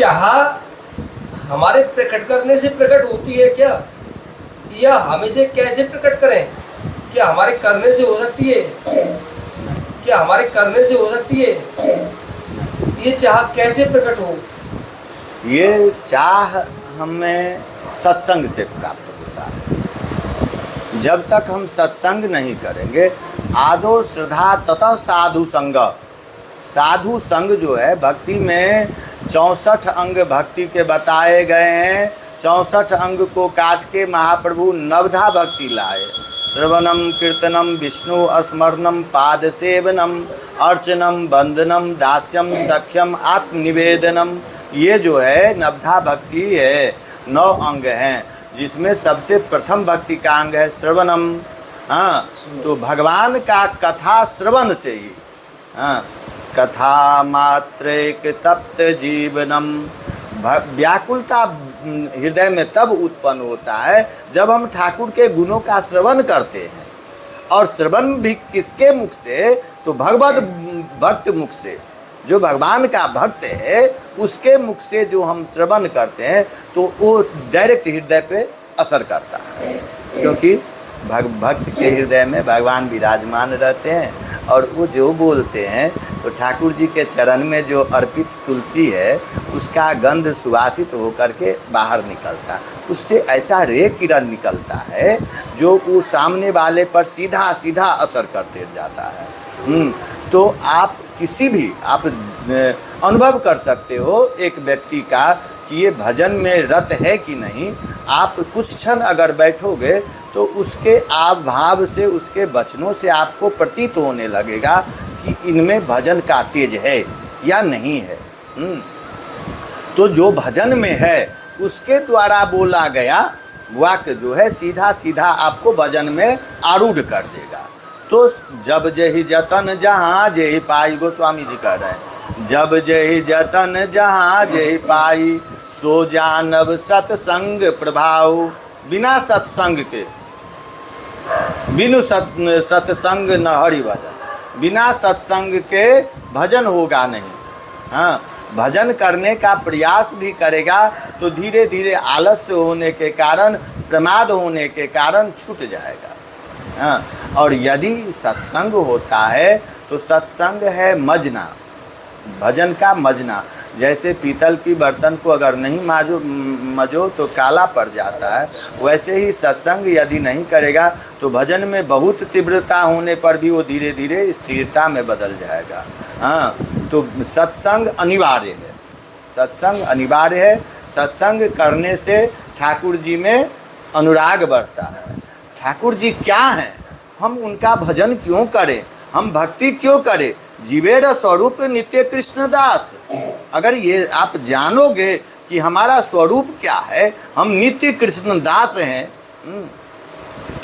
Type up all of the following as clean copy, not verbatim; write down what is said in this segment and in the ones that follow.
चाह हमारे प्रकट करने से प्रकट होती है क्या, या हम इसे कैसे प्रकट करें? क्या हमारे करने से हो सकती है? क्या हमारे करने से हो सकती है? ये चाह कैसे प्रकट हो? ये चाह हमें सत्संग से प्राप्त होता है। जब तक हम सत्संग नहीं करेंगे, आदो श्रद्धा तथा साधु संग। साधु संग जो है, भक्ति में 64 अंग भक्ति के बताए गए हैं। 64 अंग को काट के महाप्रभु नवधा भक्ति लाए। श्रवणम कीर्तनम विष्णु स्मरणम पाद सेवनम अर्चनम वंदनम दास्यम सख्यम आत्मनिवेदनम। ये जो है नवधा भक्ति है, 9 अंग हैं, जिसमें सबसे प्रथम भक्ति का अंग है श्रवणम। हाँ, तो भगवान का कथा श्रवण से ही, हाँ, कथा मात्रेक तप्त जीवनम। व्याकुलता हृदय में तब उत्पन्न होता है जब हम ठाकुर के गुणों का श्रवण करते हैं। और श्रवण भी किसके मुख से? तो भगवत भक्त मुख से। जो भगवान का भक्त है उसके मुख से जो हम श्रवण करते हैं तो वो डायरेक्ट हृदय पे असर करता है, क्योंकि भक्त के हृदय में भगवान विराजमान रहते हैं। और वो जो बोलते हैं तो ठाकुर जी के चरण में जो अर्पित तुलसी है उसका गंध सुवासित होकर के बाहर निकलता है। उससे ऐसा रे किरण निकलता है जो वो सामने वाले पर सीधा सीधा असर करते जाता है। तो आप किसी भी आप अनुभव कर सकते हो एक व्यक्ति का कि ये भजन में रत है कि नहीं। आप कुछ क्षण अगर बैठोगे तो उसके आव भाव से, उसके वचनों से आपको प्रतीत होने लगेगा कि इनमें भजन का तेज है या नहीं है। तो जो भजन में है उसके द्वारा बोला गया वाक्य जो है सीधा सीधा आपको भजन में आरूढ़ कर देगा। तो जब जही जतन जहाँ जही पाई, गोस्वामी जी कह रहे हैं, जब जही जतन जहाँ जही पाई, सो जानब सत्संग प्रभाव। बिना सत्संग के, बिनु सत्संग न हरि भजन। बिना सत्संग के भजन होगा नहीं। हाँ, भजन करने का प्रयास भी करेगा तो धीरे धीरे आलस्य होने के कारण, प्रमाद होने के कारण छूट जाएगा। हाँ, और यदि सत्संग होता है तो सत्संग है मजना, भजन का मजना। जैसे पीतल की बर्तन को अगर नहीं मजो तो काला पड़ जाता है, वैसे ही सत्संग यदि नहीं करेगा तो भजन में बहुत तीव्रता होने पर भी वो धीरे धीरे स्थिरता में बदल जाएगा। हाँ, तो सत्संग अनिवार्य है, सत्संग अनिवार्य है। सत्संग करने से ठाकुर जी में अनुराग बढ़ता है। ठाकुर जी क्या हैं, हम उनका भजन क्यों करें, हम भक्ति क्यों करें? जीवेर स्वरूप नित्य कृष्णदास। अगर ये आप जानोगे कि हमारा स्वरूप क्या है, हम नित्य कृष्णदास हैं।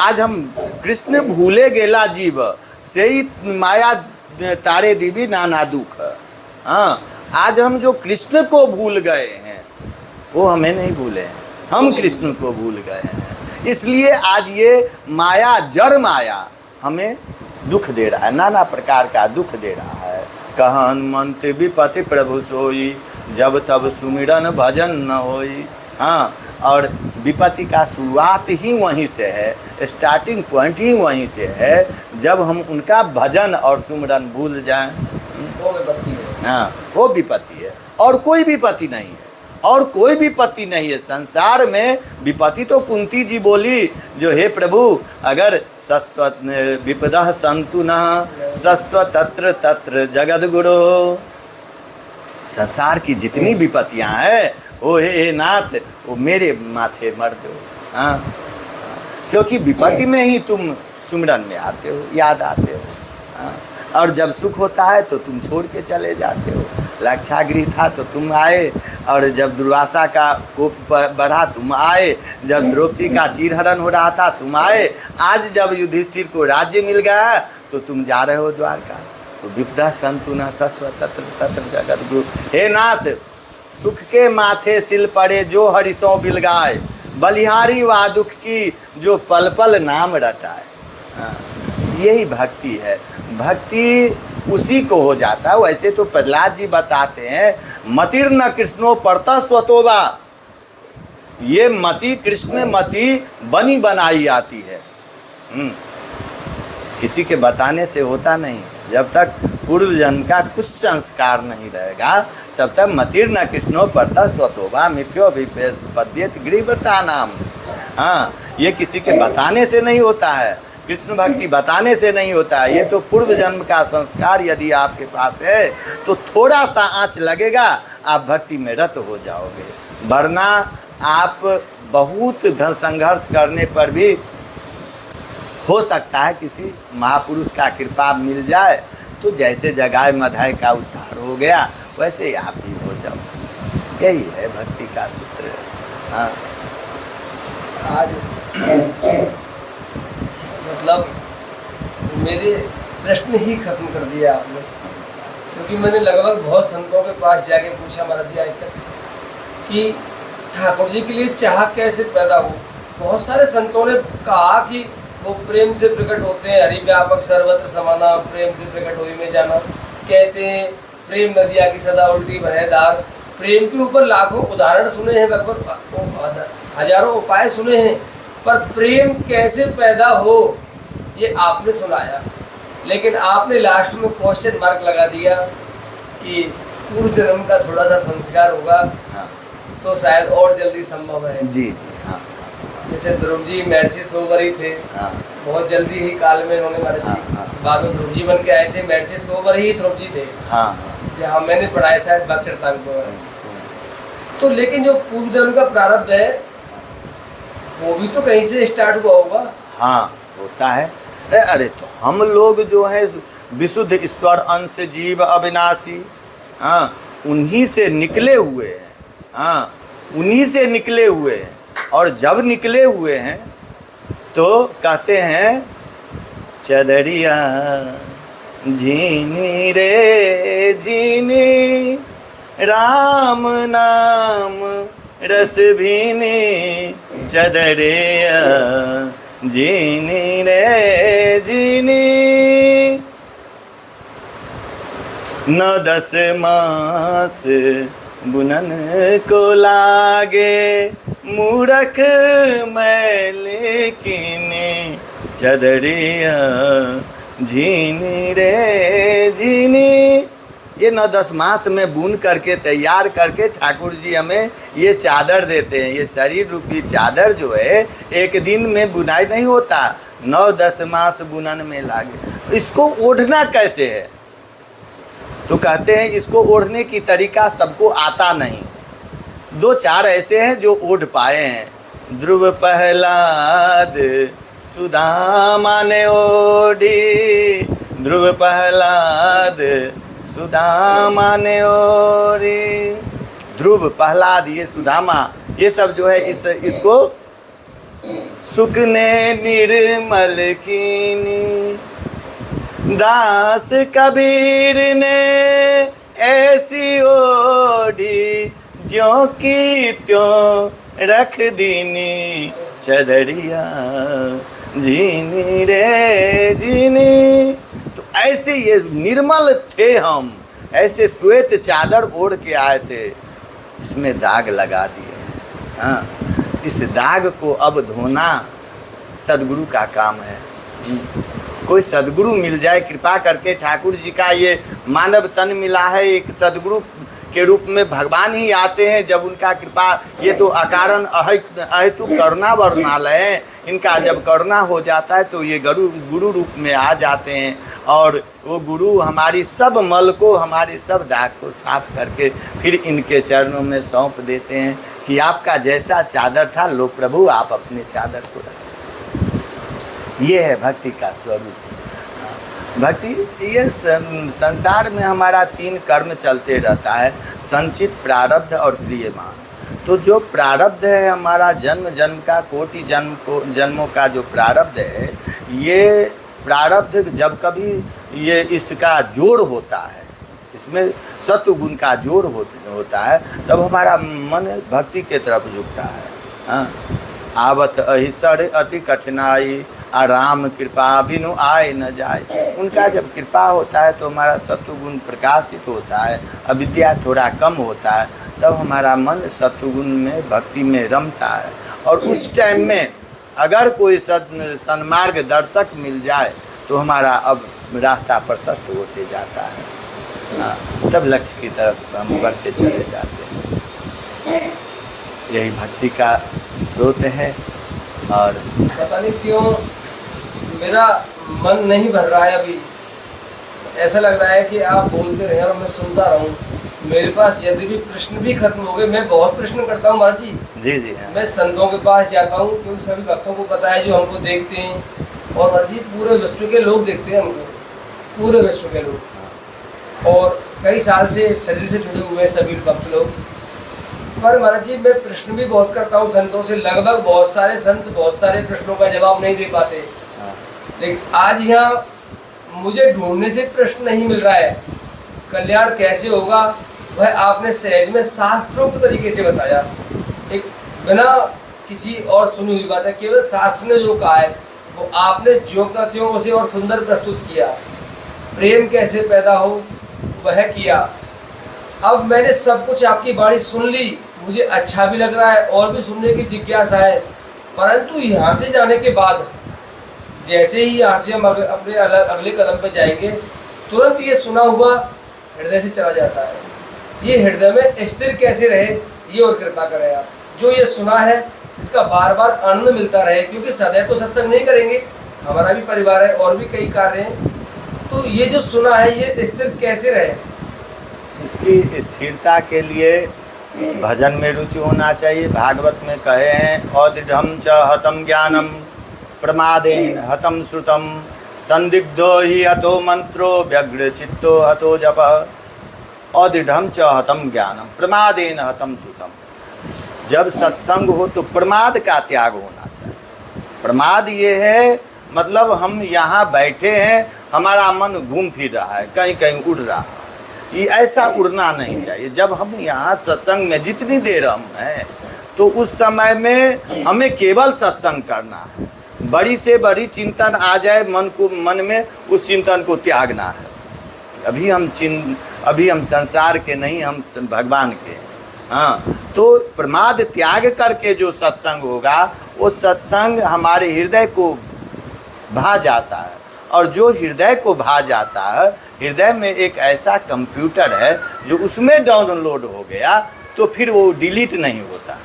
आज हम कृष्ण भूले गेला जीव, से ही माया तारे दीवी नाना दुख। हाँ, आज हम जो कृष्ण को भूल गए हैं वो हमें नहीं भूले हैं, हम कृष्ण को भूल गए हैं। इसलिए आज ये माया, जड़ माया हमें दुख दे रहा है, नाना प्रकार का दुख दे रहा है। कहन मंत विपति प्रभु सोई, जब तब सुमिरन भजन न होई। हाँ, और विपत्ति का शुरुआत ही वहीं से है, स्टार्टिंग पॉइंट ही वहीं से है, जब हम उनका भजन और सुमिरन भूल जाएं। वो विपत्ति है। हाँ, वो विपत्ति है, और कोई विपत्ति नहीं है, और कोई विपत्ति नहीं है संसार में। विपत्ति तो कुंती जी बोली जो हे प्रभु, अगर सस्वत विपदः संतु न सस्व तत्र तत्र जगद गुरु। संसार की जितनी विपत्तियां हैं वो हे नाथ वो मेरे माथे मर दो। हाँ, क्योंकि विपत्ति में ही तुम सुमिरन में आते हो, याद आते हो। हाँ, और जब सुख होता है तो तुम छोड़ के चले जाते हो। लाक्षागृह था तो तुम आए, और जब दुर्वासा का कोप बढ़ा तुम आए, जब द्रौपदी का चीरहरण हो रहा था तुम आए, आज जब युधिष्ठिर को राज्य मिल गया तो तुम जा रहे हो द्वारका। तो विपदा संतु न सस्व तत्र तत्र जगत गुरु। हे नाथ, सुख के माथे सिल पड़े जो हरिसों बिलगाए, बलिहारी वा दुख की जो पल पल नाम रटाए। यही भक्ति है। भक्ति उसी को हो जाता है। वैसे तो प्रहलाद जी बताते हैं मतिर्न कृष्णो परतः स्वतोबा, ये मति कृष्ण मति बनी बनाई आती है। किसी के बताने से होता नहीं। जब तक पूर्व जन्म का कुछ संस्कार नहीं रहेगा तब तक मतिर्न कृष्णो परतः स्वतोबा मिथ्योभिपद्येत गृहव्रता नाम। हाँ, ये किसी के बताने से नहीं होता है, कृष्ण भक्ति बताने से नहीं होता है। ये तो पूर्व जन्म का संस्कार यदि आपके पास है तो थोड़ा सा आँच लगेगा, आप भक्ति में रत हो जाओगे। वरना आप बहुत घन संघर्ष करने पर भी हो सकता है किसी महापुरुष का कृपा मिल जाए तो जैसे जगाए मधाय का उद्धार हो गया वैसे ही आप भी हो जाओ। यही है भक्ति का सूत्र। हाँ, आज मतलब मेरे प्रश्न ही खत्म कर दिया आपने, क्योंकि मैंने लगभग बहुत संतों के पास जाके पूछा महाराज जी आज तक कि ठाकुर जी के लिए चाह कैसे पैदा हो। बहुत सारे संतों ने कहा कि वो प्रेम से प्रकट होते हैं, हरि व्यापक सर्वत्र समाना, प्रेम से प्रकट हुई में जाना। कहते हैं प्रेम नदिया की सदा उल्टी बहे धार। प्रेम के ऊपर लाखों उदाहरण सुने हैं, लगभग हजारों उपाय सुने हैं, पर प्रेम कैसे पैदा हो ये आपने सुनाया। लेकिन आपने लास्ट में क्वेश्चन मार्क लगा दिया कि पूर्व जन्म का थोड़ा सा संस्कार होगा। हाँ, तो शायद और जल्दी संभव है। जी जी। हाँ, जैसे ध्रुव जी महर्षि सोबर ही थे, हाँ, बहुत जल्दी ही काल में उन्होंने महाराज जी हाँ, हाँ। बाद में ध्रुव जी बन के आए थे। महर्षि सोबर ही ध्रुव जी थे, हाँ, जहाँ मैंने पढ़ाया शायद बक्सरतान को महाराज जी। तो लेकिन जो पूर्व जन्म का प्रारब्ध है वो भी तो कहीं से स्टार्ट हुआ होगा। हाँ, होता है। अरे तो हम लोग जो है विशुद्ध ईश्वर अंश जीव अविनाशी, हाँ, उन्हीं से निकले हुए हैं। हाँ, उन्हीं से निकले हुए हैं। और जब निकले हुए हैं तो कहते हैं चदरिया झीनी रे झीनी, राम नाम रस भीनी, चदरिया झीनी रे झीनी। 9-10 मास बुनन को लागे, मूरख मैं लेकिन चदरिया झीनी रे झीनी। ये 9-10 मास में बुन करके तैयार करके ठाकुर जी हमें ये चादर देते हैं। ये शरीर रूपी चादर जो है एक दिन में बुनाई नहीं होता, 9-10 मास बुनन में लागे। इसको ओढ़ना कैसे है तो कहते हैं इसको ओढ़ने की तरीका सबको आता नहीं। 2-4 ऐसे हैं जो ओढ़ पाए हैं। ध्रुव प्रहलाद सुदामा ने ओढ़ी, ध्रुव प्रहलाद सुदामा ने ओढ़ी। ध्रुव प्रहलाद ये सुदामा ये सब जो है इसको सुख ने निर्मल कीनी, दास कबीर ने ऐसी ओढ़ी, ज्यों की त्यों रख दीनी, चदरिया झीनी रे झीनी। तो ऐसे ये निर्मल थे हम, ऐसे श्वेत चादर ओढ़ के आए थे, इसमें दाग लगा दिए। हाँ, इस दाग को अब धोना सदगुरु का काम है। कोई सदगुरु मिल जाए कृपा करके। ठाकुर जी का ये मानव तन मिला है, एक सदगुरु के रूप में भगवान ही आते हैं जब उनका कृपा। ये तो अकारण अहेतु करुणा वर्णालय है, इनका जब करुणा हो जाता है तो ये गुरु रूप में आ जाते हैं। और वो गुरु हमारी सब मल को, हमारे सब दाग को साफ करके फिर इनके चरणों में सौंप देते हैं कि आपका जैसा चादर था लो प्रभु आप अपने चादर को रखें। ये है भक्ति का स्वरूप। भक्ति ये संसार में हमारा 3 कर्म चलते रहता है, संचित, प्रारब्ध और क्रियमान। तो जो प्रारब्ध है हमारा जन्म जन्म का, कोटि जन्मों का जो प्रारब्ध है, ये प्रारब्ध जब कभी ये इसका जोड़ होता है, इसमें सत्व गुण का जोड़ होता है, तब हमारा मन भक्ति के तरफ झुकता है। हाँ, आवत अहिसर अति कठिनाई, राम कृपा बिनु आए न जाए। उनका जब कृपा होता है तो हमारा सत्वगुण प्रकाशित होता है, अविद्या थोड़ा कम होता है, तब हमारा मन सत्वगुण में भक्ति में रमता है। और उस टाइम में अगर कोई सन्मार्ग दर्शक मिल जाए तो हमारा अब रास्ता प्रशस्त होते जाता है। हाँ, तब लक्ष्य की तरफ हम बढ़ते चले जाते हैं। यही भक्ति का स्रोत है। और पता नहीं क्यों मेरा मन नहीं भर रहा है अभी। ऐसा लग रहा है कि आप बोलते रहे और मैं सुनता रहूं। मेरे पास यदि भी प्रश्न भी खत्म हो गए, मैं बहुत प्रश्न करता हूँ महाराज जी। जी जी हाँ। मैं संतों के पास जाता हूँ क्योंकि सभी भक्तों को पता है जो हमको देखते हैं, और महाराज जी पूरे विश्व के लोग देखते हैं हमको, पूरे विश्व के लोग, और कई साल से शरीर से जुड़े हुए हैं सभी भक्त लोग। पर महाराज जी मैं प्रश्न भी बहुत करता हूँ संतों से, लगभग बहुत सारे संत बहुत सारे प्रश्नों का जवाब नहीं दे पाते। लेकिन आज यहाँ मुझे ढूंढने से प्रश्न नहीं मिल रहा है। कल्याण कैसे होगा वह आपने सहज में शास्त्रोक्त तरीके से बताया, एक बिना किसी और सुनी हुई बात है, केवल शास्त्र ने जो कहा है वो आपने ज्यों का त्यों उसे और सुंदर प्रस्तुत किया। प्रेम कैसे पैदा हो वह किया। अब मैंने सब कुछ आपकी वाणी सुन ली, मुझे अच्छा भी लग रहा है और भी सुनने की जिज्ञासा है। परंतु यहाँ से जाने के बाद जैसे ही यहाँ से हम अपने अगले कदम पर जाएंगे, तुरंत ये सुना हुआ हृदय से चला जाता है। ये हृदय में स्थिर कैसे रहे, ये और कृपा करें आप। जो ये सुना है इसका बार बार आनंद मिलता रहे, क्योंकि सदैव तो सत्संग नहीं करेंगे, हमारा भी परिवार है और भी कई कार्य हैं। तो ये जो सुना है ये स्थिर कैसे रहे? इसकी स्थिरता के लिए भजन में रुचि होना चाहिए। भागवत में कहे हैं औदृढ़ च हतम ज्ञानम प्रमादेन हतम श्रुतम संदिग्धो ही हतो मंत्रो व्यग्र चित्तो हतो जप। औदृढ़ च हतम ज्ञानम प्रमादेन हतम श्रुतम। जब सत्संग हो तो प्रमाद का त्याग होना चाहिए। प्रमाद ये है मतलब हम यहाँ बैठे हैं, हमारा मन घूम फिर रहा है, कहीं कहीं उड़ रहा है, ये ऐसा उड़ना नहीं चाहिए। जब हम यहाँ सत्संग में जितनी देर हम हैं तो उस समय में हमें केवल सत्संग करना है। बड़ी से बड़ी चिंतन आ जाए मन में, उस चिंतन को त्यागना है। अभी हम संसार के नहीं, हम भगवान के हैं। हाँ, तो प्रमाद त्याग करके जो सत्संग होगा वो सत्संग हमारे हृदय को भा जाता है। और जो हृदय को भा जाता है, हृदय में एक ऐसा कंप्यूटर है जो उसमें डाउनलोड हो गया तो फिर वो डिलीट नहीं होता।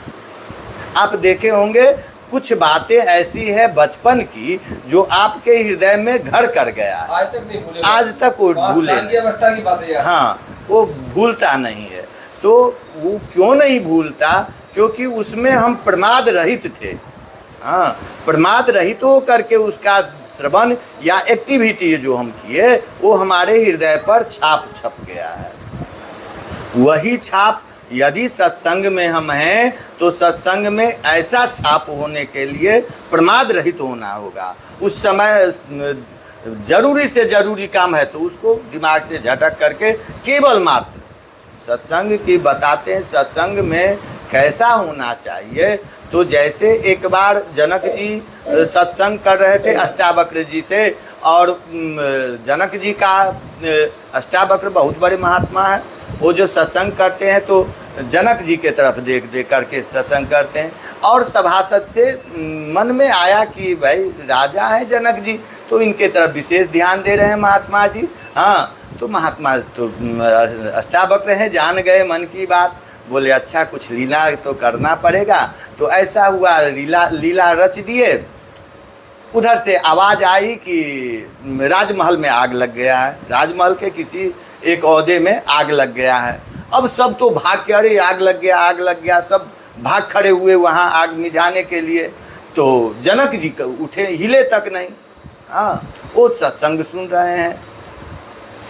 आप देखे होंगे कुछ बातें ऐसी है बचपन की जो आपके हृदय में घर कर गया है, आज तक नहीं भूले, आज तक वो भूले की अवस्था की बातें। हाँ, वो भूलता नहीं है। तो वो क्यों नहीं भूलता? क्योंकि उसमें हम प्रमाद रहित थे। हाँ, प्रमाद रहित हो करके उसका श्रवण या एक्टिविटी जो हम किए वो हमारे हृदय पर छाप छप गया है। वही छाप यदि सत्संग में हम हैं तो सत्संग में ऐसा छाप होने के लिए प्रमाद रहित होना होगा। उस समय जरूरी से जरूरी काम है तो उसको दिमाग से झटक करके केवल मात्र सत्संग की बताते हैं। सत्संग में कैसा होना चाहिए? तो जैसे एक बार जनक जी सत्संग कर रहे थे अष्टावक्र जी से, और जनक जी का अष्टावक्र बहुत बड़े महात्मा है। वो जो सत्संग करते हैं तो जनक जी के तरफ देख देख करके सत्संग करते हैं। और सभासद से मन में आया कि भाई राजा है जनक जी, तो इनके तरफ विशेष ध्यान दे रहे हैं महात्मा जी। हाँ, तो महात्मा तो अष्टावक्र हैं, जान गए मन की बात। बोले अच्छा कुछ लीला तो करना पड़ेगा। तो ऐसा हुआ, लीला रच दिए। उधर से आवाज़ आई कि राजमहल में आग लग गया है, राजमहल के किसी एक ओहदे में आग लग गया है। अब सब तो भाग के, अरे आग लग गया, आग लग गया, सब भाग खड़े हुए वहाँ आग मिझाने के लिए। तो जनक जी उठे, हिले तक नहीं। हाँ, वो सत्संग सुन रहे हैं।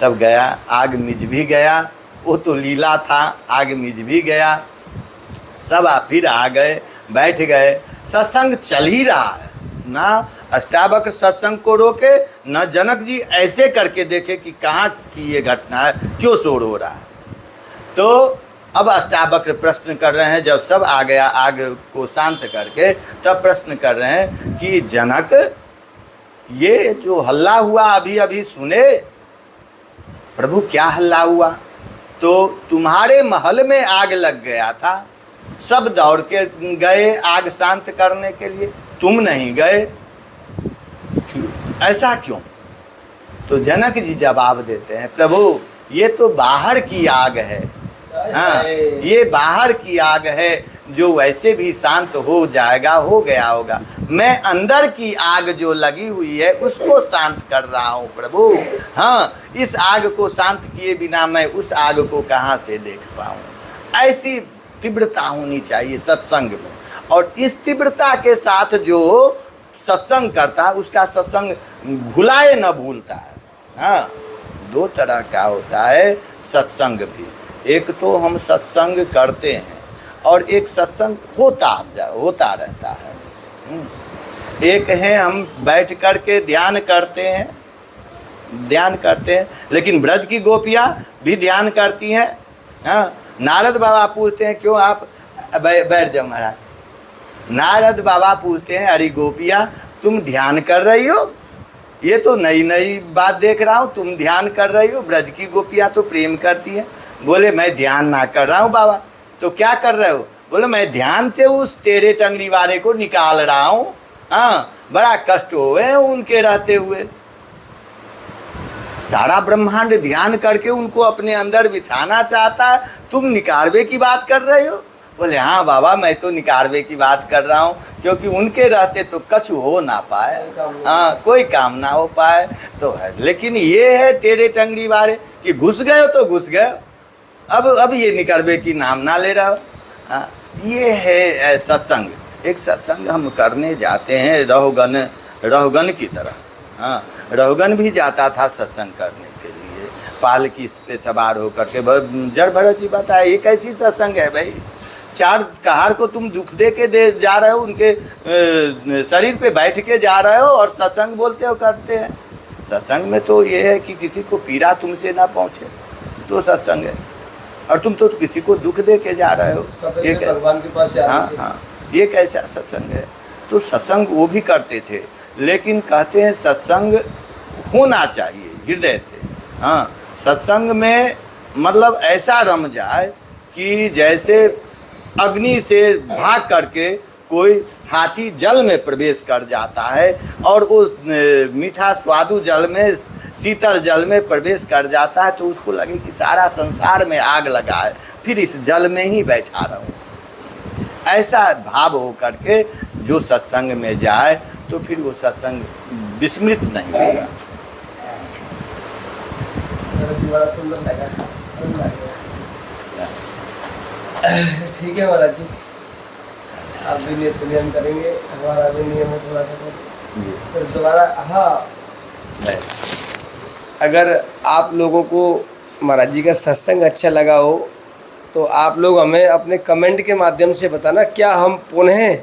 सब गया, आग मिझ भी गया। वो तो लीला था, आग मिझ भी गया। सब फिर आ गए, बैठ गए। सत्संग चल ही रहा है, ना अष्टावक्र सत्संग को रोके, न जनक जी ऐसे करके देखे कि कहाँ की ये घटना है, क्यों शोर हो रहा है। तो अब अष्टावक्र प्रश्न कर रहे हैं, जब सब आ गया आग को शांत करके, तब प्रश्न कर रहे हैं कि जनक, ये जो हल्ला हुआ अभी अभी सुने? प्रभु क्या हल्ला हुआ? तो तुम्हारे महल में आग लग गया था, सब दौड़ के गए आग शांत करने के लिए, तुम नहीं गए, ऐसा क्यों? तो जनक जी जवाब देते हैं, प्रभु ये तो बाहर की आग है। हाँ, ये बाहर की आग है, जो वैसे भी शांत हो जाएगा, हो गया होगा। मैं अंदर की आग जो लगी हुई है उसको शांत कर रहा हूँ प्रभु। हाँ, इस आग को शांत किए बिना मैं उस आग को कहाँ से देख पाऊँ? ऐसी तीव्रता होनी चाहिए सत्संग में, और इस तीव्रता के साथ जो सत्संग करता है उसका सत्संग भुलाए न भूलता है। हाँ, दो तरह का होता है सत्संग भी, एक तो हम सत्संग करते हैं और एक सत्संग होता रहता है। एक है हम बैठ कर के ध्यान करते हैं, लेकिन ब्रज की गोपियाँ भी ध्यान करती हैं। हाँ, नारद बाबा पूछते हैं, क्यों आप बैठ जाओ महाराज। नारद बाबा पूछते हैं, अरे गोपियाँ तुम ध्यान कर रही हो? ये तो नई नई बात देख रहा हूँ, तुम ध्यान कर रही हो। ब्रज की गोपियाँ तो प्रेम करती हैं। बोले मैं ध्यान ना कर रहा हूँ बाबा। तो क्या कर रहे हो? बोले मैं ध्यान से उस टेढ़े टंगड़ी वाले को निकाल रहा हूँ। हाँ, बड़ा कष्ट हुए हैं उनके रहते हुए। सारा ब्रह्मांड ध्यान करके उनको अपने अंदर बिठाना चाहता है, तुम निकारवे की बात कर रहे हो? बोले हाँ बाबा, मैं तो निकारवे की बात कर रहा हूँ, क्योंकि उनके रहते तो कछु हो ना पाए। हाँ, कोई काम ना हो पाए तो है। लेकिन ये है टेढ़े टंगड़ी वाले कि घुस गए तो घुस गए, अब ये निकारवे की नाम ना ले रहा हो। हाँ, ये है सत्संग। एक सत्संग हम करने जाते हैं रहुगन की तरह। हाँ, रहुगन भी जाता था सत्संग करने के लिए, पालकी पे सवार होकर के। जड़ भरत जी बताए, ये कैसी सत्संग है भाई? चार कहार को तुम दुख दे के दे जा रहे हो, उनके शरीर पे बैठ के जा रहे हो और सत्संग बोलते हो करते हैं। सत्संग में तो ये है कि किसी को पीड़ा तुमसे ना पहुँचे, तो सत्संग है। और तुम तो किसी को दुख दे के जा रहे हो, ये भगवान के पास जा रहे थे। हाँ, ये कैसा सत्संग है? तो सत्संग वो भी करते थे, लेकिन कहते हैं सत्संग होना चाहिए हृदय से। हाँ, सत्संग में मतलब ऐसा रम जाए कि जैसे अग्नि से भाग करके कोई हाथी जल में प्रवेश कर जाता है, और वो मीठा स्वादु जल में, शीतल जल में प्रवेश कर जाता है, तो उसको लगे कि सारा संसार में आग लगा है, फिर इस जल में ही बैठा रहूं। ऐसा भाव हो करके जो सत्संग में जाए तो फिर वो सत्संग विस्मृत नहीं होगा। बड़ा सुंदर लगा। ठीक है महाराज जी, आप भी नियम करेंगे, हमारा भी नियम है थोड़ा सा, फिर दोबारा। हाँ, अगर आप लोगों को महाराज जी का सत्संग अच्छा लगा हो तो आप लोग हमें अपने कमेंट के माध्यम से बताना, क्या हम पुनः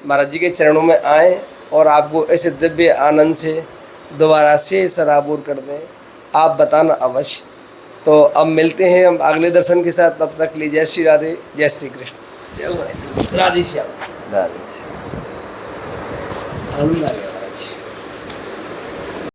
महाराज जी के चरणों में आएँ और आपको ऐसे दिव्य आनंद से दोबारा से सराबोर कर दें। आप बताना अवश्य। तो अब मिलते हैं हम अगले दर्शन के साथ, तब तक लीजिए जय श्री राधे, जय श्री कृष्ण, राधे श्याम। राधे। आनंद आ गया।